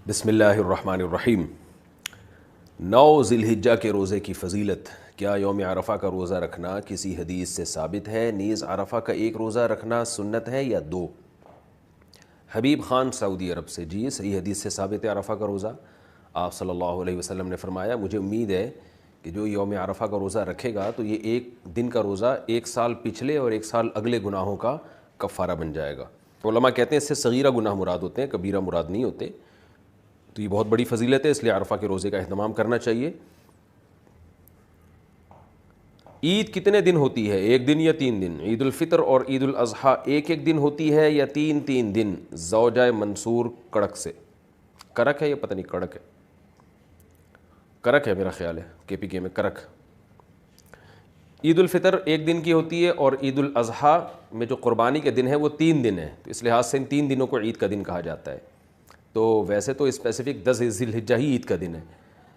بسم اللہ الرحمن الرحیم۔ 9 ذی الحجہ کے روزے کی فضیلت۔ کیا یوم عرفہ کا روزہ رکھنا کسی حدیث سے ثابت ہے؟ نیز عرفہ کا ایک روزہ رکھنا سنت ہے یا 2؟ حبیب خان سعودی عرب سے، جی صحیح حدیث سے ثابت ہے عرفہ کا روزہ۔ آپ صلی اللہ علیہ وسلم نے فرمایا مجھے امید ہے کہ جو یوم عرفہ کا روزہ رکھے گا تو یہ ایک دن کا روزہ 1 سال پچھلے اور 1 سال اگلے گناہوں کا کفارہ بن جائے گا۔ علماء کہتے ہیں اس سے صغیرہ گناہ مراد ہوتے ہیں، کبیرہ مراد نہیں ہوتے۔ تو یہ بہت بڑی فضیلت ہے، اس لیے عرفہ کے روزے کا اہتمام کرنا چاہیے۔ عید کتنے دن ہوتی ہے؟ 1 دن یا 3 دن؟ عید الفطر اور عید الاضحیٰ ایک دن ہوتی ہے یا 3 دن؟ زوجہ منصور کڑک سے۔ کرک ہے یا پتہ نہیں کڑک ہے، کرک ہے میرا خیال ہے، KPK میں کرک۔ عید الفطر 1 دن کی ہوتی ہے اور عید الاضحیٰ میں جو قربانی کے دن ہے وہ 3 دن ہے، تو اس لحاظ سے ان 3 دنوں کو عید کا دن کہا جاتا ہے۔ تو ویسے تو اسپیسیفک 10 ذی الحجہ ہی عید کا دن ہے،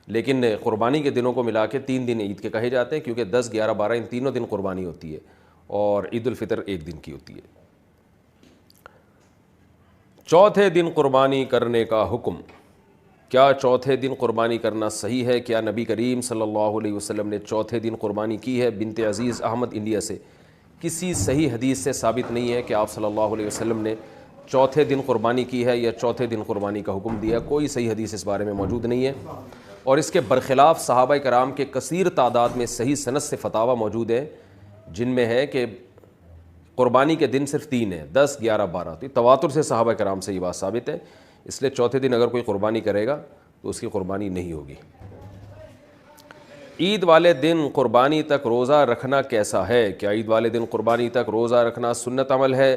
لیکن قربانی کے دنوں کو ملا کے 3 دن عید کے کہے جاتے ہیں، کیونکہ 10، 11، 12 ان تینوں دن قربانی ہوتی ہے اور عید الفطر 1 دن کی ہوتی ہے۔ چوتھے دن قربانی کرنے کا حکم۔ کیا چوتھے دن قربانی کرنا صحیح ہے؟ کیا نبی کریم صلی اللہ علیہ وسلم نے چوتھے دن قربانی کی ہے؟ بنت عزیز احمد انڈیا سے۔ کسی صحیح حدیث سے ثابت نہیں ہے کہ آپ صلی اللہ علیہ وسلم نے چوتھے دن قربانی کی ہے یا چوتھے دن قربانی کا حکم دیا، کوئی صحیح حدیث اس بارے میں موجود نہیں ہے، اور اس کے برخلاف صحابہ کرام کے کثیر تعداد میں صحیح سند سے فتاویٰ موجود ہیں جن میں ہے کہ قربانی کے دن صرف 3 ہیں، 10، 11، 12۔ تو تواتر سے صحابہ کرام سے یہ بات ثابت ہے، اس لیے چوتھے دن اگر کوئی قربانی کرے گا تو اس کی قربانی نہیں ہوگی۔ عید والے دن قربانی تک روزہ رکھنا کیسا ہے؟ کیا عید والے دن قربانی تک روزہ رکھنا سنت عمل ہے؟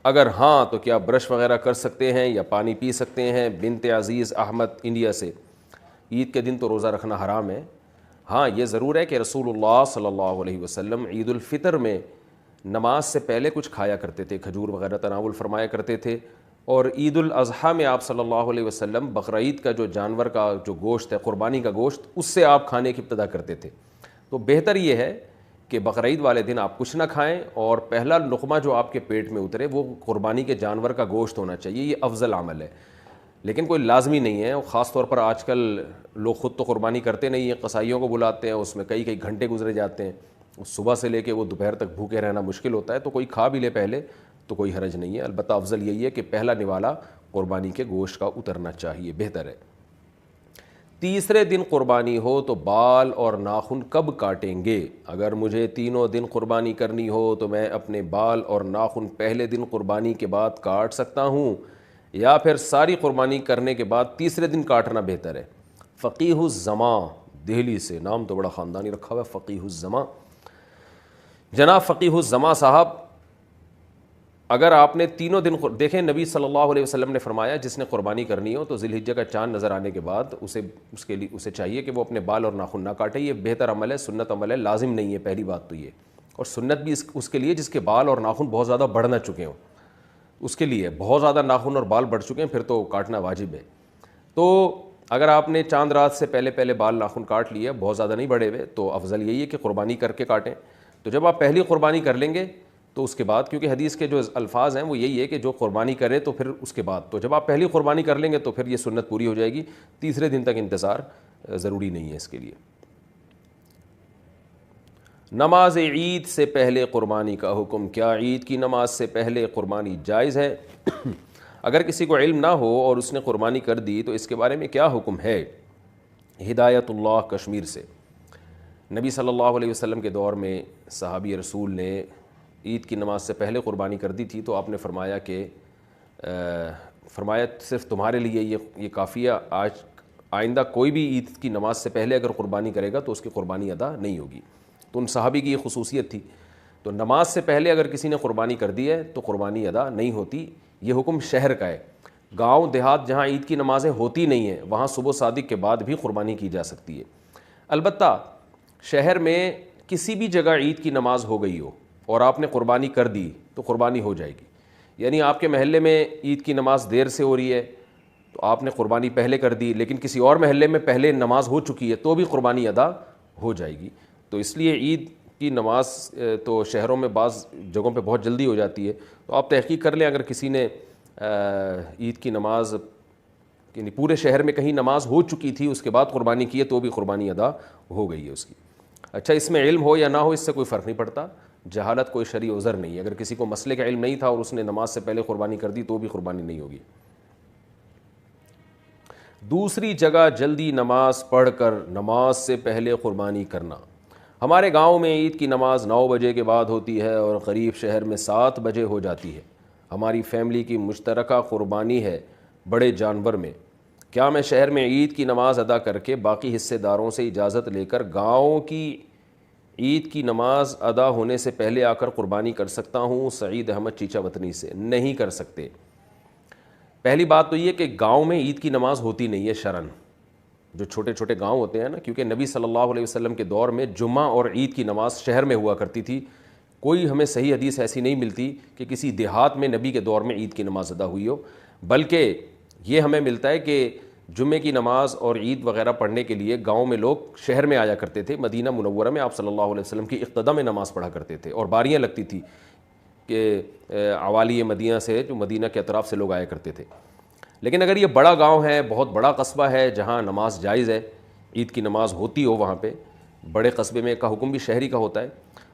اگر ہاں تو کیا برش وغیرہ کر سکتے ہیں یا پانی پی سکتے ہیں؟ بنت عزیز احمد انڈیا سے۔ عید کے دن تو روزہ رکھنا حرام ہے۔ ہاں یہ ضرور ہے کہ رسول اللہ صلی اللہ علیہ وسلم عید الفطر میں نماز سے پہلے کچھ کھایا کرتے تھے، کھجور وغیرہ تناول فرمایا کرتے تھے، اور عید الاضحیٰ میں آپ صلی اللہ علیہ وسلم بقرعید کا جو جانور کا جو گوشت ہے، قربانی کا گوشت، اس سے آپ کھانے کی ابتدا کرتے تھے۔ تو بہتر یہ ہے کہ بقرعید والے دن آپ کچھ نہ کھائیں اور پہلا لقمہ جو آپ کے پیٹ میں اترے وہ قربانی کے جانور کا گوشت ہونا چاہیے، یہ افضل عمل ہے، لیکن کوئی لازمی نہیں ہے۔ اور خاص طور پر آج کل لوگ خود تو قربانی کرتے نہیں ہیں، قصائیوں کو بلاتے ہیں، اس میں کئی گھنٹے گزرے جاتے ہیں، صبح سے لے کے وہ دوپہر تک بھوکے رہنا مشکل ہوتا ہے، تو کوئی کھا بھی لے پہلے تو کوئی حرج نہیں ہے۔ البتہ افضل یہی ہے کہ پہلا نوالا قربانی کے گوشت کا اترنا چاہیے، بہتر ہے۔ تیسرے دن قربانی ہو تو بال اور ناخن کب کاٹیں گے؟ اگر مجھے تینوں دن قربانی کرنی ہو تو میں اپنے بال اور ناخن پہلے دن قربانی کے بعد کاٹ سکتا ہوں یا پھر ساری قربانی کرنے کے بعد تیسرے دن کاٹنا بہتر ہے؟ فقیہ الزماں دہلی سے، نام تو بڑا خاندانی رکھا ہوا ہے، فقیہ الزماں۔ جناب فقیہ الزماں صاحب، اگر آپ نے تینوں دن دیکھیں، نبی صلی اللہ علیہ وسلم نے فرمایا جس نے قربانی کرنی ہو تو ذی الحجہ کا چاند نظر آنے کے بعد اسے چاہیے کہ وہ اپنے بال اور ناخن نہ کاٹے۔ یہ بہتر عمل ہے، سنت عمل ہے، لازم نہیں ہے، پہلی بات تو یہ، اور سنت بھی اس کے لیے جس کے بال اور ناخن بہت زیادہ بڑھ نہ چکے ہوں، اس کے لیے بہت زیادہ ناخن اور بال بڑھ چکے ہیں پھر تو کاٹنا واجب ہے۔ تو اگر آپ نے چاند رات سے پہلے بال ناخن کاٹ لیے، بہت زیادہ نہیں بڑھے ہوئے، تو افضل یہی ہے کہ قربانی کر کے کاٹیں۔ تو جب آپ پہلی قربانی کر لیں گے تو اس کے بعد، کیونکہ حدیث کے جو الفاظ ہیں وہ یہی ہے کہ جو قربانی کرے تو پھر اس کے بعد، تو جب آپ پہلی قربانی کر لیں گے تو پھر یہ سنت پوری ہو جائے گی، تیسرے دن تک انتظار ضروری نہیں ہے اس کے لیے۔ نماز عید سے پہلے قربانی کا حکم۔ کیا عید کی نماز سے پہلے قربانی جائز ہے؟ اگر کسی کو علم نہ ہو اور اس نے قربانی کر دی تو اس کے بارے میں کیا حکم ہے؟ ہدایت اللہ کشمیر سے۔ نبی صلی اللہ علیہ وسلم کے دور میں صحابی رسول نے عید کی نماز سے پہلے قربانی کر دی تھی، تو آپ نے فرمایا کہ صرف تمہارے لیے یہ کافی ہے، آئندہ کوئی بھی عید کی نماز سے پہلے اگر قربانی کرے گا تو اس کی قربانی ادا نہیں ہوگی۔ تو ان صحابی کی یہ خصوصیت تھی، تو نماز سے پہلے اگر کسی نے قربانی کر دی ہے تو قربانی ادا نہیں ہوتی۔ یہ حکم شہر کا ہے، گاؤں دیہات جہاں عید کی نمازیں ہوتی نہیں ہیں وہاں صبح صادق کے بعد بھی قربانی کی جا سکتی ہے۔ البتہ شہر میں کسی بھی جگہ عید کی نماز ہو گئی ہو اور آپ نے قربانی کر دی تو قربانی ہو جائے گی، یعنی آپ کے محلے میں عید کی نماز دیر سے ہو رہی ہے تو آپ نے قربانی پہلے کر دی، لیکن کسی اور محلے میں پہلے نماز ہو چکی ہے تو بھی قربانی ادا ہو جائے گی۔ تو اس لیے عید کی نماز تو شہروں میں بعض جگہوں پہ بہت جلدی ہو جاتی ہے، تو آپ تحقیق کر لیں، اگر کسی نے عید کی نماز یعنی پورے شہر میں کہیں نماز ہو چکی تھی اس کے بعد قربانی کی ہے تو بھی قربانی ادا ہو گئی ہے اس کی. اچھا اس میں علم ہو یا نہ ہو اس سے کوئی فرق نہیں پڑتا, جہالت کوئی شرعی عذر نہیں ہے. اگر کسی کو مسئلے کا علم نہیں تھا اور اس نے نماز سے پہلے قربانی کر دی تو بھی قربانی نہیں ہوگی. دوسری جگہ جلدی نماز پڑھ کر نماز سے پہلے قربانی کرنا. ہمارے گاؤں میں عید کی نماز 9 بجے کے بعد ہوتی ہے اور قریب شہر میں 7 بجے ہو جاتی ہے. ہماری فیملی کی مشترکہ قربانی ہے بڑے جانور میں. کیا میں شہر میں عید کی نماز ادا کر کے باقی حصے داروں سے اجازت لے کر گاؤں کی عید کی نماز ادا ہونے سے پہلے آ کر قربانی کر سکتا ہوں؟ سعید احمد چیچا وطنی سے. نہیں کر سکتے. پہلی بات تو یہ کہ گاؤں میں عید کی نماز ہوتی نہیں ہے شرعن. جو چھوٹے چھوٹے گاؤں ہوتے ہیں نا, کیونکہ نبی صلی اللہ علیہ وسلم کے دور میں جمعہ اور عید کی نماز شہر میں ہوا کرتی تھی. کوئی ہمیں صحیح حدیث ایسی نہیں ملتی کہ کسی دیہات میں نبی کے دور میں عید کی نماز ادا ہوئی ہو, بلکہ یہ ہمیں ملتا ہے کہ جمعے کی نماز اور عید وغیرہ پڑھنے کے لیے گاؤں میں لوگ شہر میں آیا کرتے تھے. مدینہ منورہ میں آپ صلی اللہ علیہ وسلم کی اقتدا میں نماز پڑھا کرتے تھے اور باریاں لگتی تھی کہ عوالی مدینہ سے, جو مدینہ کے اطراف سے لوگ آیا کرتے تھے. لیکن اگر یہ بڑا گاؤں ہے, بہت بڑا قصبہ ہے جہاں نماز جائز ہے, عید کی نماز ہوتی ہو وہاں پہ, بڑے قصبے میں کا حکم بھی شہری کا ہوتا ہے,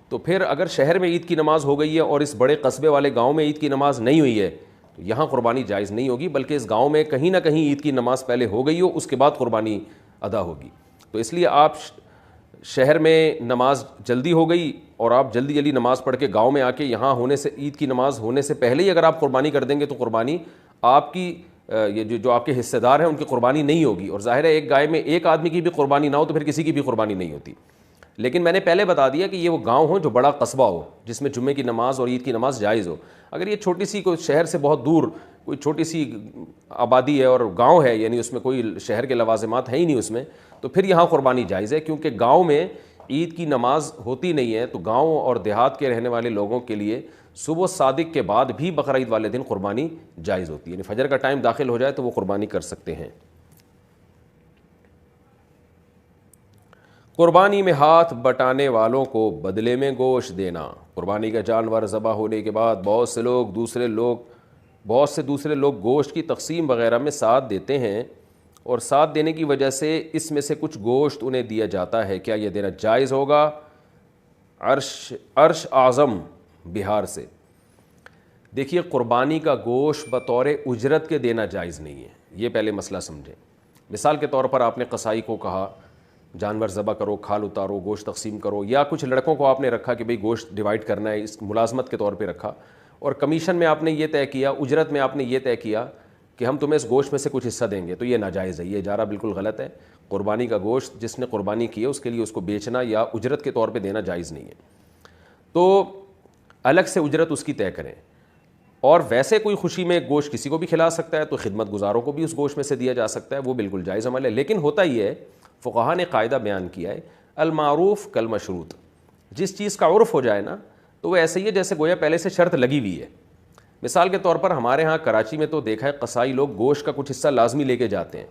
تو پھر اگر شہر میں عید کی نماز ہو گئی ہے اور اس بڑے قصبے والے گاؤں میں عید کی نماز نہیں ہوئی ہے تو یہاں قربانی جائز نہیں ہوگی, بلکہ اس گاؤں میں کہیں نہ کہیں عید کی نماز پہلے ہو گئی ہو, اس کے بعد قربانی ادا ہوگی. تو اس لیے آپ شہر میں نماز جلدی ہو گئی اور آپ جلدی جلدی نماز پڑھ کے گاؤں میں آ کے یہاں ہونے سے, عید کی نماز ہونے سے پہلے ہی اگر آپ قربانی کر دیں گے تو قربانی آپ کی یہ جو آپ کے حصے دار ہیں ان کی قربانی نہیں ہوگی. اور ظاہر ہے ایک گائے میں ایک آدمی کی بھی قربانی نہ ہو تو پھر کسی کی بھی قربانی نہیں ہوتی. لیکن میں نے پہلے بتا دیا کہ یہ وہ گاؤں ہو جو بڑا قصبہ ہو جس میں جمعے کی نماز اور عید کی نماز جائز ہو. اگر یہ چھوٹی سی کوئی شہر سے بہت دور کوئی چھوٹی سی آبادی ہے اور گاؤں ہے, یعنی اس میں کوئی شہر کے لوازمات ہیں ہی نہیں اس میں, تو پھر یہاں قربانی جائز ہے, کیونکہ گاؤں میں عید کی نماز ہوتی نہیں ہے. تو گاؤں اور دیہات کے رہنے والے لوگوں کے لیے صبح صادق کے بعد بھی بقرعید والے دن قربانی جائز ہوتی ہے, یعنی فجر کا ٹائم داخل ہو جائے تو وہ قربانی کر سکتے ہیں. قربانی میں ہاتھ بٹانے والوں کو بدلے میں گوشت دینا. قربانی کا جانور ذبح ہونے کے بعد بہت سے دوسرے لوگ گوشت کی تقسیم وغیرہ میں ساتھ دیتے ہیں اور ساتھ دینے کی وجہ سے اس میں سے کچھ گوشت انہیں دیا جاتا ہے. کیا یہ دینا جائز ہوگا؟ عرش اعظم بہار سے. دیکھیے قربانی کا گوشت بطور اجرت کے دینا جائز نہیں ہے, یہ پہلے مسئلہ سمجھیں. مثال کے طور پر آپ نے قصائی کو کہا جانور ذبح کرو, کھال اتارو, گوشت تقسیم کرو, یا کچھ لڑکوں کو آپ نے رکھا کہ بھئی گوشت ڈیوائیڈ کرنا ہے, اس ملازمت کے طور پہ رکھا, اور کمیشن میں آپ نے یہ طے کیا, اجرت میں آپ نے یہ طے کیا کہ ہم تمہیں اس گوشت میں سے کچھ حصہ دیں گے, تو یہ ناجائز ہے, یہ اجارہ بالکل غلط ہے. قربانی کا گوشت جس نے قربانی کی ہے اس کے لیے اس کو بیچنا یا اجرت کے طور پہ دینا جائز نہیں ہے. تو الگ سے اجرت اس کی طے کریں. اور ویسے کوئی خوشی میں گوشت کسی کو بھی کھلا سکتا ہے تو خدمت گزاروں کو بھی اس گوشت میں سے دیا جا سکتا ہے, وہ بالکل جائز عمل ہے. لیکن ہوتا یہ ہے, فقہا نے قاعدہ بیان کیا ہے, المعروف کالمشروط. جس چیز کا عرف ہو جائے نا تو وہ ایسے ہی ہے جیسے گویا پہلے سے شرط لگی ہوئی ہے. مثال کے طور پر ہمارے ہاں کراچی میں تو دیکھا ہے قصائی لوگ گوشت کا کچھ حصہ لازمی لے کے جاتے ہیں,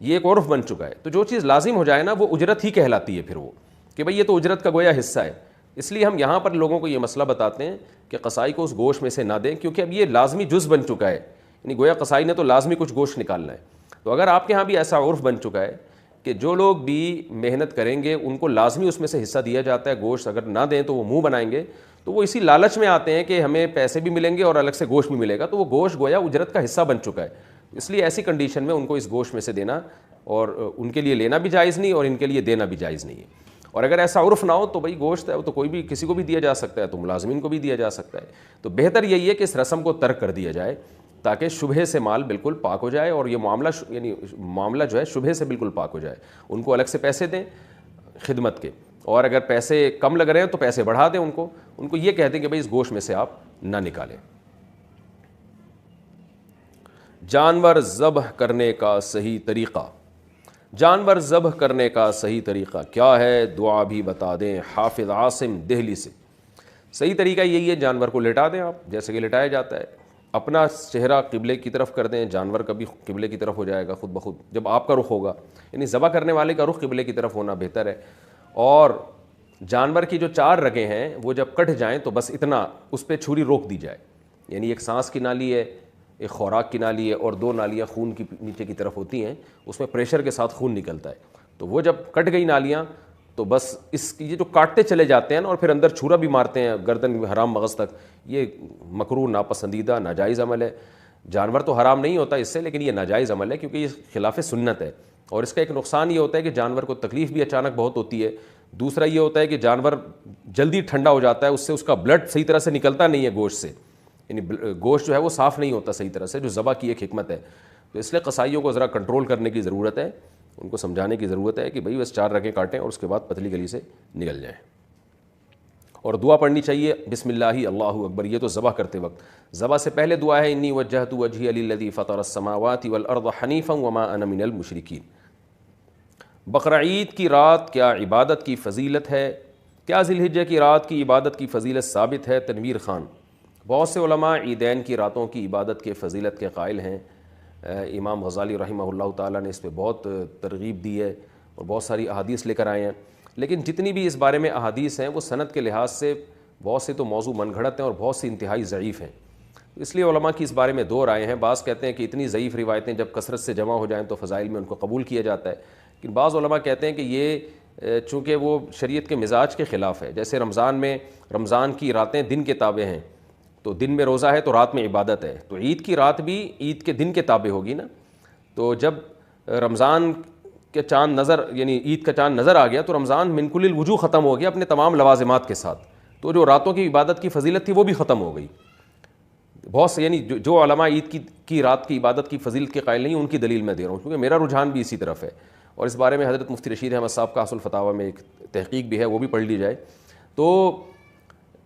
یہ ایک عرف بن چکا ہے. تو جو چیز لازم ہو جائے نا وہ اجرت ہی کہلاتی ہے پھر وہ, کہ بھئی یہ تو اجرت کا گویا حصہ ہے. اس لیے ہم یہاں پر لوگوں کو یہ مسئلہ بتاتے ہیں کہ قصائی کو اس گوشت میں سے نہ دیں, کیونکہ اب یہ لازمی جز بن چکا ہے, یعنی گویا قصائی نے تو لازمی کچھ گوشت نکالنا ہے. تو اگر آپ کے ہاں بھی ایسا عرف بن چکا ہے کہ جو لوگ بھی محنت کریں گے ان کو لازمی اس میں سے حصہ دیا جاتا ہے, گوشت اگر نہ دیں تو وہ منہ بنائیں گے, تو وہ اسی لالچ میں آتے ہیں کہ ہمیں پیسے بھی ملیں گے اور الگ سے گوشت بھی ملے گا, تو وہ گوشت گویا اجرت کا حصہ بن چکا ہے. اس لیے ایسی کنڈیشن میں ان کو اس گوشت میں سے دینا اور ان کے لیے لینا بھی جائز نہیں اور ان کے لیے دینا بھی جائز نہیں ہے. اور اگر ایسا عرف نہ ہو تو بھئی گوشت ہے وہ تو کوئی بھی کسی کو بھی دیا جا سکتا ہے, تو ملازمین کو بھی دیا جا سکتا ہے. تو بہتر یہی ہے کہ اس رسم کو ترک کر دیا جائے تاکہ شبہے سے مال بالکل پاک ہو جائے اور یہ معاملہ جو ہے شبہے سے بالکل پاک ہو جائے. ان کو الگ سے پیسے دیں خدمت کے, اور اگر پیسے کم لگ رہے ہیں تو پیسے بڑھا دیں, ان کو یہ کہہ دیں کہ بھئی اس گوشت میں سے آپ نہ نکالیں. جانور ذبح کرنے کا صحیح طریقہ. جانور ذبح کرنے کا صحیح طریقہ کیا ہے؟ دعا بھی بتا دیں. حافظ عاصم دہلی سے. صحیح طریقہ یہی ہے, جانور کو لٹا دیں آپ جیسے کہ لٹایا جاتا ہے, اپنا چہرہ قبلے کی طرف کر دیں, جانور کا بھی قبلے کی طرف ہو جائے گا خود بخود جب آپ کا رخ ہوگا, یعنی ذبح کرنے والے کا رخ قبلے کی طرف ہونا بہتر ہے. اور جانور کی جو 4 رگیں ہیں وہ جب کٹ جائیں تو بس اتنا اس پہ چھری روک دی جائے, یعنی ایک سانس کی نالی ہے, ایک خوراک کی نالی ہے اور 2 نالیاں خون کی نیچے کی طرف ہوتی ہیں، اس میں پریشر کے ساتھ خون نکلتا ہے. تو وہ جب کٹ گئی نالیاں تو بس اس کی یہ جو کاٹتے چلے جاتے ہیں نا اور پھر اندر چھرا بھی مارتے ہیں گردن حرام مغز تک، یہ مکروہ، ناپسندیدہ، ناجائز عمل ہے. جانور تو حرام نہیں ہوتا اس سے، لیکن یہ ناجائز عمل ہے کیونکہ یہ خلاف سنت ہے. اور اس کا ایک نقصان یہ ہوتا ہے کہ جانور کو تکلیف بھی اچانک بہت ہوتی ہے. دوسرا یہ ہوتا ہے کہ جانور جلدی ٹھنڈا ہو جاتا ہے، اس سے اس کا بلڈ صحیح طرح سے نکلتا نہیں ہے گوشت سے، یعنی گوشت جو ہے وہ صاف نہیں ہوتا صحیح طرح سے، جو ذبح کی ایک حکمت ہے. تو اس لیے قصائیوں کو ذرا کنٹرول کرنے کی ضرورت ہے، ان کو سمجھانے کی ضرورت ہے کہ بھئی بس 4 رگیں کاٹیں اور اس کے بعد پتلی گلی سے نکل جائیں. اور دعا پڑھنی چاہیے بسم اللہ اللہ اکبر، یہ تو ذبح کرتے وقت. ذبح سے پہلے دعا ہے انی وجہت وجہی للذی فطر السماوات والارض حنیفا وما انا من المشرکین. بقرہ عید کی رات کیا عبادت کی فضیلت ہے؟ کیا ذی الحجہ کی رات کی عبادت کی فضیلت ثابت ہے؟ تنویر خان. بہت سے علماء عیدین کی راتوں کی عبادت کے فضیلت کے قائل ہیں. امام غزالی رحمہ اللہ تعالیٰ نے اس پہ بہت ترغیب دی ہے اور بہت ساری احادیث لے کر آئے ہیں. لیکن جتنی بھی اس بارے میں احادیث ہیں وہ سند کے لحاظ سے بہت سے تو موضوع من گھڑت ہیں اور بہت سی انتہائی ضعیف ہیں. اس لیے علماء کی اس بارے میں 2 رائے ہیں. بعض کہتے ہیں کہ اتنی ضعیف روایتیں جب کثرت سے جمع ہو جائیں تو فضائل میں ان کو قبول کیا جاتا ہے. لیکن بعض علماء کہتے ہیں کہ یہ چونکہ وہ شریعت کے مزاج کے خلاف ہے. جیسے رمضان کی راتیں دن کے تابع ہیں، تو دن میں روزہ ہے تو رات میں عبادت ہے. تو عید کی رات بھی عید کے دن کے تابع ہوگی نا. تو جب رمضان کے چاند نظر یعنی عید کا چاند نظر آ گیا تو رمضان من کل الوجوہ ختم ہو گیا اپنے تمام لوازمات کے ساتھ. تو جو راتوں کی عبادت کی فضیلت تھی وہ بھی ختم ہو گئی. بہت سے یعنی جو علماء عید کی رات کی عبادت کی فضیلت کے قائل نہیں، ان کی دلیل میں دے رہا ہوں کیونکہ میرا رجحان بھی اسی طرف ہے. اور اس بارے میں حضرت مفتی رشید احمد صاحب کا اصل فتاوی میں ایک تحقیق بھی ہے، وہ بھی پڑھ لی جائے. تو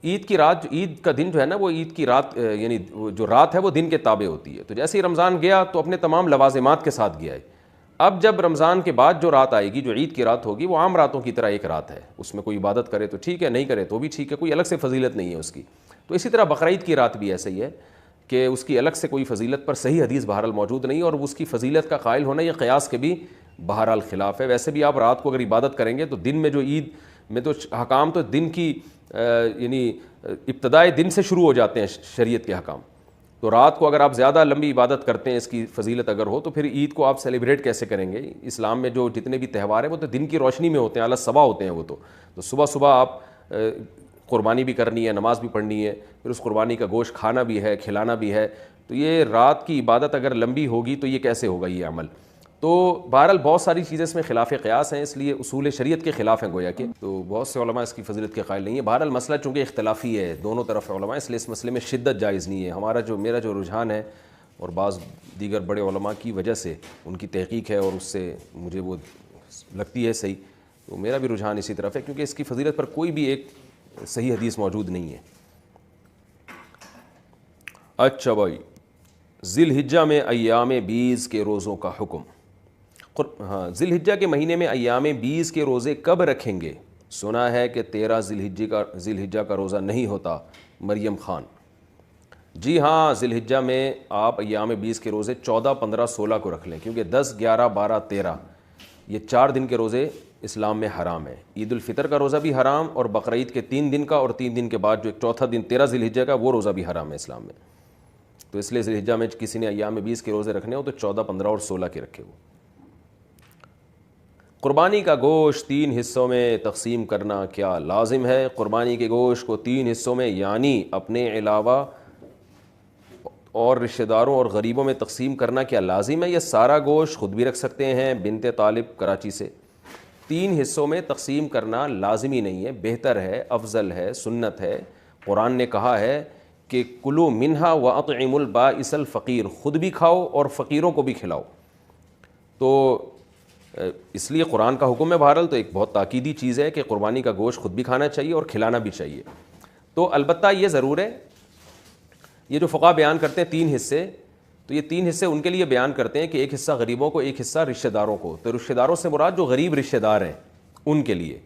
عید کی رات، عید کا دن جو ہے نا وہ عید کی رات یعنی جو رات ہے وہ دن کے تابع ہوتی ہے. تو جیسے ہی رمضان گیا تو اپنے تمام لوازمات کے ساتھ گیا ہے. اب جب رمضان کے بعد جو رات آئے گی، جو عید کی رات ہوگی، وہ عام راتوں کی طرح ایک رات ہے. اس میں کوئی عبادت کرے تو ٹھیک ہے، نہیں کرے تو بھی ٹھیک ہے، کوئی الگ سے فضیلت نہیں ہے اس کی. تو اسی طرح بقرہ عید کی رات بھی ایسے ہی ہے کہ اس کی الگ سے کوئی فضیلت پر صحیح حدیث بہرحال موجود نہیں، اور اس کی فضیلت کا قائل ہونا یہ قیاس کے بھی بہرحال خلاف ہے. ویسے بھی آپ رات کو اگر عبادت کریں گے تو دن میں جو عید میں تو حکام تو دن کی یعنی ابتدائے دن سے شروع ہو جاتے ہیں شریعت کے حکام. تو رات کو اگر آپ زیادہ لمبی عبادت کرتے ہیں، اس کی فضیلت اگر ہو، تو پھر عید کو آپ سیلیبریٹ کیسے کریں گے؟ اسلام میں جو جتنے بھی تہوار ہیں وہ تو دن کی روشنی میں ہوتے ہیں، اعلیٰ صبح ہوتے ہیں وہ تو صبح صبح آپ قربانی بھی کرنی ہے، نماز بھی پڑھنی ہے، پھر اس قربانی کا گوشت کھانا بھی ہے، کھلانا بھی ہے. تو یہ رات کی عبادت اگر لمبی ہوگی تو یہ کیسے ہوگا یہ عمل؟ تو بہرحال بہت ساری چیزیں اس میں خلاف قیاس ہیں، اس لیے اصول شریعت کے خلاف ہیں گویا کہ. تو بہت سے علماء اس کی فضیلت کے قائل نہیں ہیں. بہرحال مسئلہ چونکہ اختلافی ہے دونوں طرف علماء، اس لیے اس مسئلے میں شدت جائز نہیں ہے. میرا جو رجحان ہے اور بعض دیگر بڑے علماء کی وجہ سے ان کی تحقیق ہے اور اس سے مجھے وہ لگتی ہے صحیح، تو میرا بھی رجحان اسی طرف ہے کیونکہ اس کی فضیلت پر کوئی بھی ایک صحیح حدیث موجود نہیں ہے. اچھا بھائی، ذی الحجہ میں ایام 20 کے روزوں کا حکم. ہاں، ذی الحجہ کے مہینے میں ایام 20 کے روزے کب رکھیں گے؟ سنا ہے کہ 13 ذی الحجہ کا روزہ نہیں ہوتا. مریم خان. جی ہاں، ذی الحجہ میں آپ ایام 20 کے روزے 14، 15، 16 کو رکھ لیں کیونکہ 10، 11، 12، 13 یہ 4 دن کے روزے اسلام میں حرام ہے. عید الفطر کا روزہ بھی حرام، اور بقرہ عید کے 3 دن کا، اور 3 دن کے بعد جو ایک چوتھا دن 13 ذی الحجہ کا وہ روزہ بھی حرام ہے اسلام میں. تو اس لیے ذی الحجہ میں کسی نے ایام 20 کے روزے رکھنے ہو تو 14، 15 اور 16 کے رکھے ہو. قربانی کا گوشت 3 حصوں میں تقسیم کرنا کیا لازم ہے؟ قربانی کے گوشت کو 3 حصوں میں یعنی اپنے علاوہ اور رشتہ داروں اور غریبوں میں تقسیم کرنا کیا لازم ہے؟ یا سارا گوشت خود بھی رکھ سکتے ہیں؟ بنت طالب کراچی سے. 3 حصوں میں تقسیم کرنا لازمی نہیں ہے، بہتر ہے، افضل ہے، سنت ہے. قرآن نے کہا ہے کہ کلوا منہا واطعموا البائس الفقیر، خود بھی کھاؤ اور فقیروں کو بھی کھلاؤ. تو اس لیے قرآن کا حکم ہے بہرحال، تو ایک بہت تاکیدی چیز ہے کہ قربانی کا گوشت خود بھی کھانا چاہیے اور کھلانا بھی چاہیے. تو البتہ یہ ضرور ہے، یہ جو فقہا بیان کرتے ہیں 3 حصے، تو یہ 3 حصے ان کے لیے بیان کرتے ہیں کہ ایک حصہ غریبوں کو، ایک حصہ رشتہ داروں کو. تو رشتہ داروں سے مراد جو غریب رشتہ دار ہیں ان کے لیے.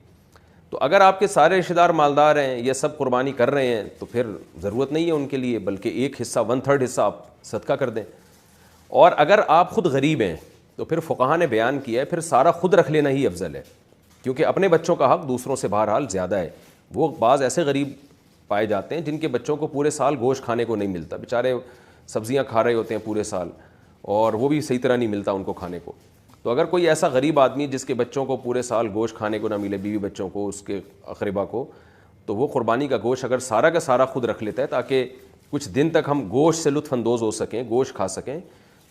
تو اگر آپ کے سارے رشتہ دار مالدار ہیں، یہ سب قربانی کر رہے ہیں، تو پھر ضرورت نہیں ہے ان کے لیے، بلکہ ایک حصہ 1/3 حصہ آپ صدقہ کر دیں. اور اگر آپ خود غریب ہیں تو پھر فقہا نے بیان کیا ہے پھر سارا خود رکھ لینا ہی افضل ہے، کیونکہ اپنے بچوں کا حق دوسروں سے بہرحال زیادہ ہے. وہ بعض ایسے غریب پائے جاتے ہیں جن کے بچوں کو پورے سال گوشت کھانے کو نہیں ملتا، بیچارے سبزیاں کھا رہے ہوتے ہیں پورے سال اور وہ بھی صحیح طرح نہیں ملتا ان کو کھانے کو. تو اگر کوئی ایسا غریب آدمی جس کے بچوں کو پورے سال گوشت کھانے کو نہ ملے, بیوی بچوں کو, اس کے اقربا کو, تو وہ قربانی کا گوشت اگر سارا کا سارا خود رکھ لیتا ہے تاکہ کچھ دن تک ہم گوشت سے لطف اندوز ہو سکیں, گوشت کھا سکیں,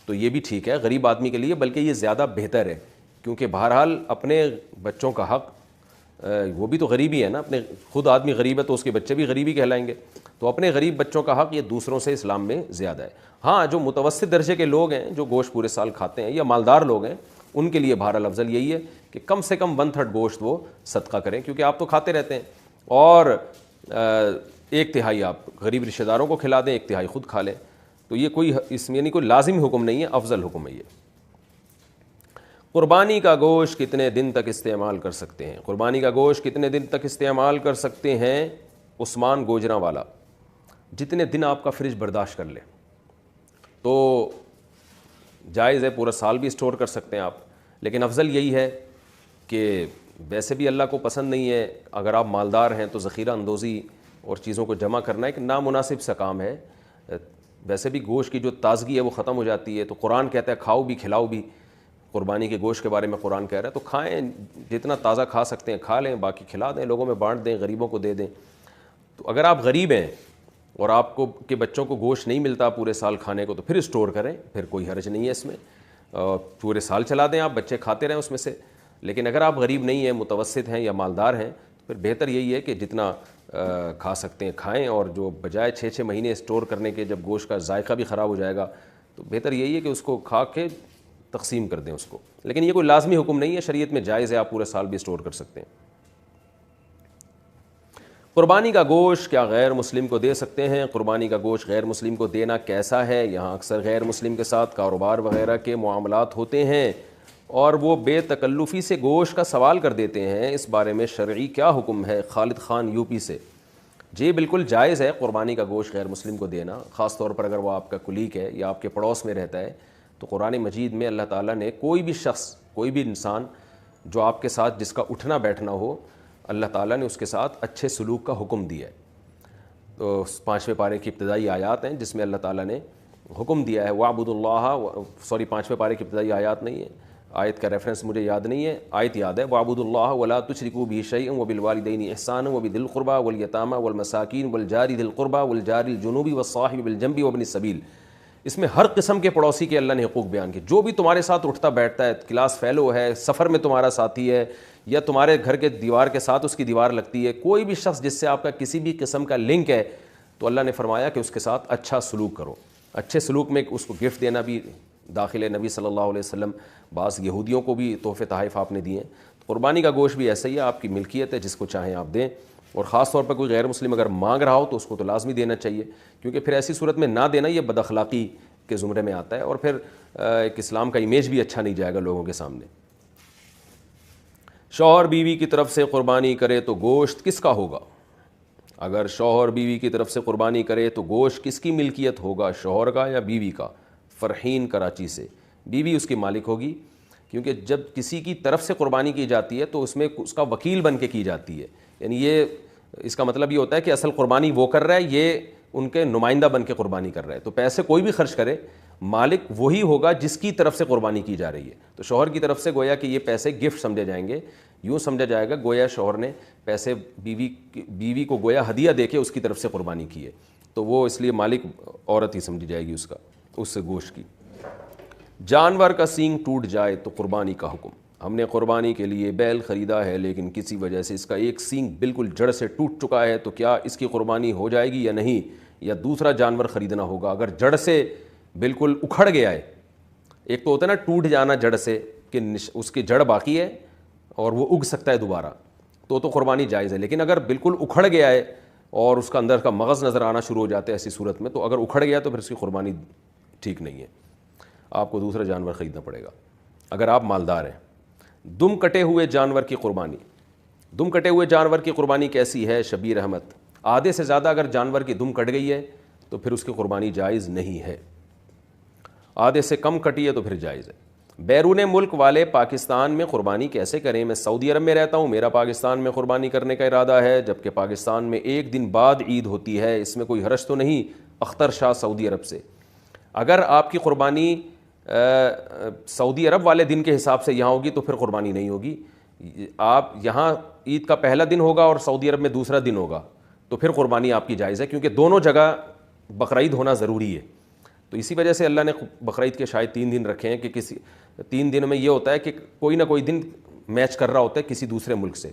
تو یہ بھی ٹھیک ہے غریب آدمی کے لیے, بلکہ یہ زیادہ بہتر ہے. کیونکہ بہرحال اپنے بچوں کا حق, وہ بھی تو غریب ہی ہے نا, اپنے خود آدمی غریب ہے تو اس کے بچے بھی غریبی کہلائیں گے, تو اپنے غریب بچوں کا حق یہ دوسروں سے اسلام میں زیادہ ہے. ہاں جو متوسط درجے کے لوگ ہیں جو گوشت پورے سال کھاتے ہیں یا مالدار لوگ ہیں, ان کے لیے بہرحال افضل یہی ہے کہ کم سے کم 1/3 گوشت وہ صدقہ کریں, کیونکہ آپ تو کھاتے رہتے ہیں, اور 1/3 آپ غریب رشتہ داروں کو کھلا دیں, 1/3 خود کھا لیں. تو یہ کوئی اس میں یعنی کوئی لازمی حکم نہیں ہے, افضل حکم ہے یہ. قربانی کا گوشت کتنے دن تک استعمال کر سکتے ہیں؟ قربانی کا گوشت کتنے دن تک استعمال کر سکتے ہیں؟ عثمان گوجراں والا, جتنے دن آپ کا فریج برداشت کر لے تو جائز ہے, پورا سال بھی اسٹور کر سکتے ہیں آپ, لیکن افضل یہی ہے کہ ویسے بھی اللہ کو پسند نہیں ہے, اگر آپ مالدار ہیں تو ذخیرہ اندوزی اور چیزوں کو جمع کرنا ایک نامناسب سا کام ہے. ویسے بھی گوشت کی جو تازگی ہے وہ ختم ہو جاتی ہے, تو قرآن کہتا ہے کھاؤ بھی کھلاؤ بھی. قربانی کے گوشت کے بارے میں قرآن کہہ رہا ہے تو کھائیں, جتنا تازہ کھا سکتے ہیں کھا لیں, باقی کھلا دیں, لوگوں میں بانٹ دیں, غریبوں کو دے دیں. تو اگر آپ غریب ہیں اور آپ کو کے بچوں کو گوشت نہیں ملتا پورے سال کھانے کو, تو پھر اسٹور کریں, پھر کوئی حرج نہیں ہے اس میں, پورے سال چلا دیں, آپ بچے کھاتے رہیں اس میں سے. لیکن اگر آپ غریب نہیں ہیں, متوسط ہیں یا مالدار ہیں, تو پھر بہتر یہی ہے کہ جتنا کھا سکتے ہیں کھائیں, اور جو بجائے 6 مہینے اسٹور کرنے کے جب گوشت کا ذائقہ بھی خراب ہو جائے گا, تو بہتر یہی ہے کہ اس کو کھا کے تقسیم کر دیں اس کو. لیکن یہ کوئی لازمی حکم نہیں ہے, شریعت میں جائز ہے, آپ پورے سال بھی اسٹور کر سکتے ہیں. قربانی کا گوشت کیا غیر مسلم کو دے سکتے ہیں؟ قربانی کا گوشت غیر مسلم کو دینا کیسا ہے؟ یہاں اکثر غیر مسلم کے ساتھ کاروبار وغیرہ کے معاملات ہوتے ہیں اور وہ بے تکلفی سے گوشت کا سوال کر دیتے ہیں, اس بارے میں شرعی کیا حکم ہے؟ خالد خان یو پی سے. جی بالکل جائز ہے قربانی کا گوشت غیر مسلم کو دینا, خاص طور پر اگر وہ آپ کا کلیگ ہے یا آپ کے پڑوس میں رہتا ہے. تو قرآن مجید میں اللہ تعالیٰ نے کوئی بھی شخص, کوئی بھی انسان جو آپ کے ساتھ جس کا اٹھنا بیٹھنا ہو, اللہ تعالیٰ نے اس کے ساتھ اچھے سلوک کا حکم دیا ہے. تو 5ویں پارے کی ابتدائی آیات ہیں جس میں اللہ تعالیٰ نے حکم دیا ہے وَاعْبُدُوا اللَّهَ 5ویں پارے کی ابتدائی آیات نہیں ہے, آیت کا ریفرنس مجھے یاد نہیں ہے, آیت یاد ہے وَاعْبُدُوا اللَّهَ وَلَا تُشْرِكُوا بِهِ شَيْئًا وَبِالْوَالِدَيْنِ إِحْسَانًا وَبِذِي الْقُرْبَى وَالْيَتَامَى وَالْمَسَاكِينِ وَالْجَارِ ذِي الْقُرْبَى وَالْجَارِ الْجُنُوبِ وَالصَّاحِبِ بِالْجَنبِ وَابْنِ السَّبِيلِ. اس میں ہر قسم کے پڑوسی کے اللہ نے حقوق بیان کیے. جو بھی تمہارے ساتھ اٹھتا بیٹھتا ہے, کلاس فیلو ہے, سفر میں تمہارا ساتھی ہے, یا تمہارے گھر کے دیوار کے ساتھ اس کی دیوار لگتی ہے, کوئی بھی شخص جس سے آپ کا کسی بھی قسم کا لنک ہے, تو اللہ نے فرمایا کہ اس کے ساتھ اچھا سلوک کرو. اچھے سلوک میں اس کو گفٹ دینا بھی داخل ہے. نبی صلی اللہ علیہ وسلم بعض یہودیوں کو بھی تحفے تحائف آپ نے دیے ہیں. قربانی کا گوشت بھی ایسا ہی ہے, آپ کی ملکیت ہے, جس کو چاہیں آپ دیں. اور خاص طور پر کوئی غیر مسلم اگر مانگ رہا ہو تو اس کو تو لازمی دینا چاہیے, کیونکہ پھر ایسی صورت میں نہ دینا یہ بد اخلاقی کے زمرے میں آتا ہے, اور پھر ایک اسلام کا امیج بھی اچھا نہیں جائے گا لوگوں کے سامنے. شوہر بیوی کی طرف سے قربانی کرے تو گوشت کس کا ہوگا؟ اگر شوہر بیوی کی طرف سے قربانی کرے تو گوشت کس کی ملکیت ہوگا, شوہر کا یا بیوی کا؟ فرحین کراچی سے. بیوی اس کی مالک ہوگی, کیونکہ جب کسی کی طرف سے قربانی کی جاتی ہے تو اس میں اس کا وکیل بن کے کی جاتی ہے. یعنی یہ اس کا مطلب یہ ہوتا ہے کہ اصل قربانی وہ کر رہا ہے, یہ ان کے نمائندہ بن کے قربانی کر رہا ہے. تو پیسے کوئی بھی خرچ کرے, مالک وہی ہوگا جس کی طرف سے قربانی کی جا رہی ہے. تو شوہر کی طرف سے گویا کہ یہ پیسے گفٹ سمجھے جائیں گے, یوں سمجھا جائے گا گویا شوہر نے پیسے بیوی کو گویا ہدیہ دے کے اس کی طرف سے قربانی کی ہے, تو وہ اس لیے مالک عورت ہی سمجھی جائے گی اس گوشت کی. جانور کا سینگ ٹوٹ جائے تو قربانی کا حکم. ہم نے قربانی کے لیے بیل خریدا ہے لیکن کسی وجہ سے اس کا ایک سینگ بالکل جڑ سے ٹوٹ چکا ہے, تو کیا اس کی قربانی ہو جائے گی یا نہیں, یا دوسرا جانور خریدنا ہوگا؟ اگر جڑ سے بالکل اکھڑ گیا ہے, ایک تو ہوتا ہے نا ٹوٹ جانا جڑ سے کہ اس کی جڑ باقی ہے اور وہ اگ سکتا ہے دوبارہ, تو قربانی جائز ہے. لیکن اگر بالکل اکھڑ گیا ہے اور اس کا اندر کا مغز نظر آنا شروع ہو جاتا ہے ایسی صورت میں, تو اگر اکھڑ گیا تو پھر اس کی قربانی ٹھیک نہیں ہے, آپ کو دوسرا جانور خریدنا پڑے گا اگر آپ مالدار ہیں. دم کٹے ہوئے جانور کی قربانی. دم کٹے ہوئے جانور کی قربانی کیسی ہے؟ شبیر احمد. آدھے سے زیادہ اگر جانور کی دم کٹ گئی ہے تو پھر اس کی قربانی جائز نہیں ہے, آدھے سے کم کٹی ہے تو پھر جائز ہے. بیرون ملک والے پاکستان میں قربانی کیسے کریں؟ میں سعودی عرب میں رہتا ہوں, میرا پاکستان میں قربانی کرنے کا ارادہ ہے, جبکہ پاکستان میں ایک دن بعد عید ہوتی ہے, اس میں کوئی حرج تو نہیں؟ اختر شاہ سعودی عرب سے. اگر آپ کی قربانی سعودی عرب والے دن کے حساب سے یہاں ہوگی تو پھر قربانی نہیں ہوگی. آپ یہاں عید کا پہلا دن ہوگا اور سعودی عرب میں دوسرا دن ہوگا تو پھر قربانی آپ کی جائز ہے, کیونکہ دونوں جگہ بقرعید ہونا ضروری ہے. تو اسی وجہ سے اللہ نے بقرعید کے شاید 3 دن رکھے ہیں کہ کسی 3 دنوں میں یہ ہوتا ہے کہ کوئی نہ کوئی دن میچ کر رہا ہوتا ہے کسی دوسرے ملک سے.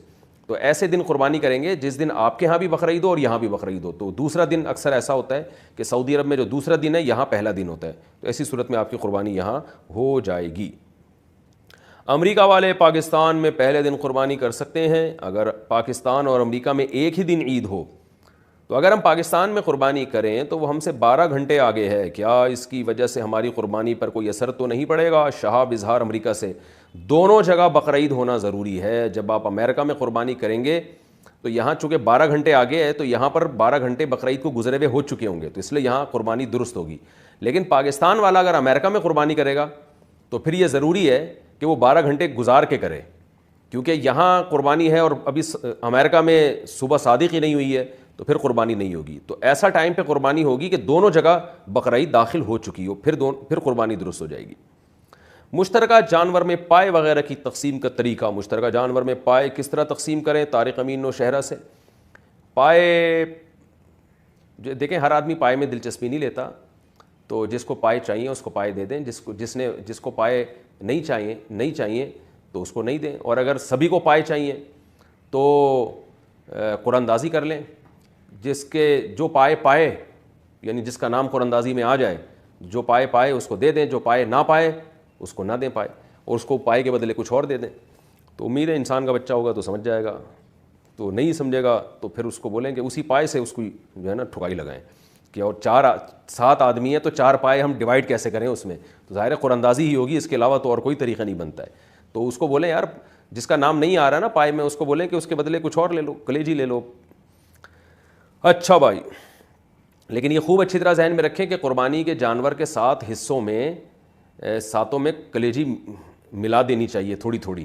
تو ایسے دن قربانی کریں گے جس دن آپ کے ہاں بھی بقرعید ہو اور یہاں بھی بقرعید ہو. تو دوسرا دن اکثر ایسا ہوتا ہے کہ سعودی عرب میں جو دوسرا دن ہے یہاں پہلا دن ہوتا ہے, تو ایسی صورت میں آپ کی قربانی یہاں ہو جائے گی. امریکہ والے پاکستان میں پہلے دن قربانی کر سکتے ہیں اگر پاکستان اور امریکہ میں ایک ہی دن عید ہو. تو اگر ہم پاکستان میں قربانی کریں تو وہ ہم سے 12 گھنٹے آگے ہے, کیا اس کی وجہ سے ہماری قربانی پر کوئی اثر تو نہیں پڑے گا؟ شہاب اظہار امریکہ سے. دونوں جگہ بقرعید ہونا ضروری ہے. جب آپ امریکہ میں قربانی کریں گے تو یہاں چونکہ 12 گھنٹے آگے ہے تو یہاں پر 12 گھنٹے بقرعید کو گزرے ہوئے ہو چکے ہوں گے, تو اس لیے یہاں قربانی درست ہوگی. لیکن پاکستان والا اگر امریکہ میں قربانی کرے گا تو پھر یہ ضروری ہے کہ وہ 12 گھنٹے گزار کے کرے, کیونکہ یہاں قربانی ہے اور ابھی امریکہ میں صبح صادق ہی نہیں ہوئی ہے تو پھر قربانی نہیں ہوگی. تو ایسا ٹائم پہ قربانی ہوگی کہ دونوں جگہ بقرعید داخل ہو چکی ہو, پھر قربانی درست ہو جائے گی. مشترکہ جانور میں پائے وغیرہ کی تقسیم کا طریقہ. مشترکہ جانور میں پائے کس طرح تقسیم کریں؟ طارق امین نو شہرہ سے. پائے دیکھیں, ہر آدمی پائے میں دلچسپی نہیں لیتا, تو جس کو پائے چاہیے اس کو پائے دے دیں, جس کو پائے نہیں چاہیے تو اس کو نہیں دیں. اور اگر سبھی کو پائے چاہیے تو قرآن اندازی کر لیں. جس کے جو پائے یعنی جس کا نام قرآن اندازی میں آ جائے, جو پائے اس کو دے دیں, جو پائے نہ پائے اس کو نہ دیں پائے, اور اس کو پائے کے بدلے کچھ اور دے دیں. تو امید ہے انسان کا بچہ ہوگا تو سمجھ جائے گا, تو نہیں سمجھے گا تو پھر اس کو بولیں کہ اسی پائے سے اس کو جو ہے نا ٹھکائی لگائیں کہ اور 7 آدمی ہیں تو 4 پائے ہم ڈیوائڈ کیسے کریں اس میں. تو ظاہر ہے قرآن اندازی ہی ہوگی, اس کے علاوہ تو اور کوئی طریقہ نہیں بنتا ہے. تو اس کو بولیں یار جس کا نام نہیں آ رہا نا پائے میں, اس کو بولیں کہ اس کے بدلے کچھ اور لے لو, کلیجی لے لو. اچھا بھائی, لیکن یہ خوب اچھی طرح ذہن میں رکھیں کہ قربانی کے جانور کے 7 حصوں میں 7 میں کلیجی ملا دینی چاہیے تھوڑی تھوڑی,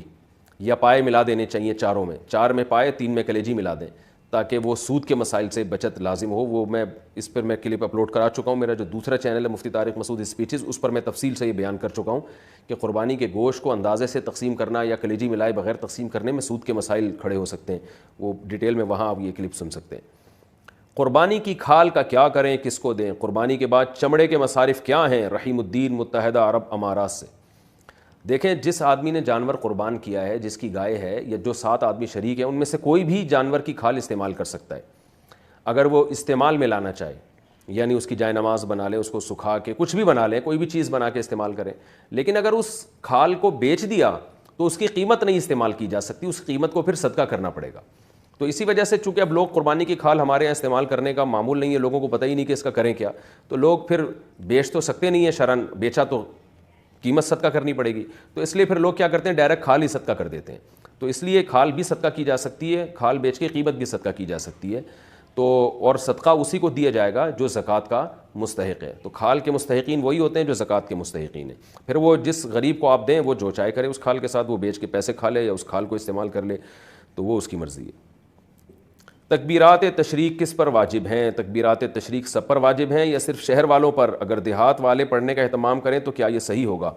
یا پائے ملا دینے چاہیے 4 میں, 4 میں پائے 3 میں کلیجی ملا دیں تاکہ وہ سود کے مسائل سے بچت لازم ہو. وہ میں اس پر میں کلپ اپلوڈ کرا چکا ہوں. میرا جو دوسرا چینل ہے مفتی طارق مسعود اسپیچز, اس پر میں تفصیل سے یہ بیان کر چکا ہوں کہ قربانی کے گوشت کو اندازے سے تقسیم کرنا یا کلیجی ملائے بغیر تقسیم کرنے میں سود کے مسائل کھڑے ہو سکتے ہیں. وہ ڈیٹیل میں وہاں آپ یہ کلپ سن سکتے ہیں. قربانی کی کھال کا کیا کریں, کس کو دیں؟ قربانی کے بعد چمڑے کے مصارف کیا ہیں؟ رحیم الدین متحدہ عرب امارات سے. دیکھیں, جس آدمی نے جانور قربان کیا ہے, جس کی گائے ہے, یا جو 7 آدمی شریک ہیں, ان میں سے کوئی بھی جانور کی کھال استعمال کر سکتا ہے اگر وہ استعمال میں لانا چاہے. یعنی اس کی جائے نماز بنا لے, اس کو سکھا کے کچھ بھی بنا لیں, کوئی بھی چیز بنا کے استعمال کریں. لیکن اگر اس کھال کو بیچ دیا تو اس کی قیمت نہیں استعمال کی جا سکتی, اس قیمت کو پھر صدقہ کرنا پڑے گا. تو اسی وجہ سے چونکہ اب لوگ قربانی کی کھال ہمارے یہاں استعمال کرنے کا معمول نہیں ہے, لوگوں کو پتہ ہی نہیں کہ اس کا کریں کیا, تو لوگ پھر بیچ تو سکتے نہیں ہیں شرعاً, بیچا تو قیمت صدقہ کرنی پڑے گی. تو اس لیے پھر لوگ کیا کرتے ہیں, ڈائریکٹ کھال ہی صدقہ کر دیتے ہیں. تو اس لیے کھال بھی صدقہ کی جا سکتی ہے, کھال بیچ کے قیمت بھی صدقہ کی جا سکتی ہے. تو اور صدقہ اسی کو دیا جائے گا جو زکوٰۃ کا مستحق ہے. تو کھال کے مستحقین وہی ہوتے ہیں جو زکوٰۃ کے مستحقین ہیں. پھر وہ جس غریب کو آپ دیں وہ جو چاہے کرے اس کھال کے ساتھ, وہ بیچ کے پیسے کھا لے یا اس کھال کو استعمال کر لے, تو وہ اس کی مرضی ہے. تکبیرات تشریق کس پر واجب ہیں؟ تکبیرات تشریق سب پر واجب ہیں یا صرف شہر والوں پر؟ اگر دیہات والے پڑھنے کا اہتمام کریں تو کیا یہ صحیح ہوگا؟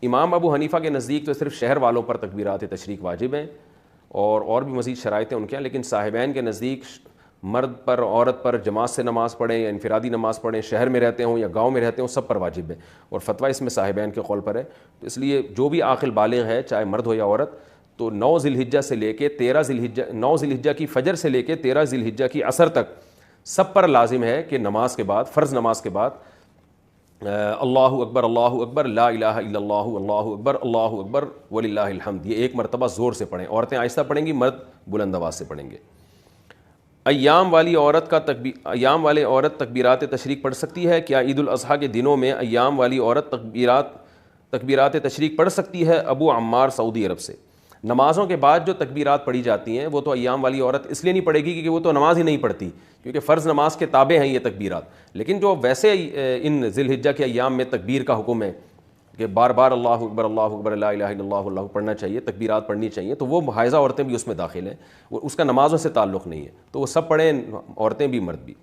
امام ابو حنیفہ کے نزدیک تو صرف شہر والوں پر تکبیرات تشریق واجب ہیں, اور بھی مزید شرائط ہیں ان کے ہیں. لیکن صاحبین کے نزدیک مرد پر عورت پر جماعت سے نماز پڑھیں یا انفرادی نماز پڑھیں, شہر میں رہتے ہوں یا گاؤں میں رہتے ہوں, سب پر واجب ہے. اور فتویٰ اس میں صاحبین کے قول پر ہے. تو اس لیے جو بھی عاقل بالغ ہے, چاہے مرد ہو یا عورت, تو 9 ذی الحجہ سے لے کے 9 ذی الحجہ کی فجر سے لے کے 13 ذی الحجہ کی عصر تک سب پر لازم ہے کہ نماز کے بعد, فرض نماز کے بعد, اللہ اکبر لا الہ الا اللہ اللہ اکبر وللہ الحمد, یہ 1 مرتبہ زور سے پڑھیں. عورتیں آہستہ پڑھیں گی, مرد بلند آواز سے پڑھیں گے. ایام والی عورت تکبیرات تشریق پڑھ سکتی ہے کیا؟ عید الاضحیٰ کے دنوں میں ایام والی عورت تکبیرات تشریق پڑھ سکتی ہے؟ ابو عمار سعودی عرب سے. نمازوں کے بعد جو تکبیرات پڑھی جاتی ہیں وہ تو ایام والی عورت اس لیے نہیں پڑھے گی کیونکہ وہ تو نماز ہی نہیں پڑھتی, کیونکہ فرض نماز کے تابع ہیں یہ تکبیرات. لیکن جو ویسے ان ذی الحجہ کے ایام میں تکبیر کا حکم ہے کہ بار بار اللہ اکبر لا الہ الا اللہ اللہ پڑھنا چاہیے, تکبیرات پڑھنی چاہیے, تو وہ حائضہ عورتیں بھی اس میں داخل ہیں, اس کا نمازوں سے تعلق نہیں ہے. تو وہ سب پڑھیں, عورتیں بھی مرد بھی.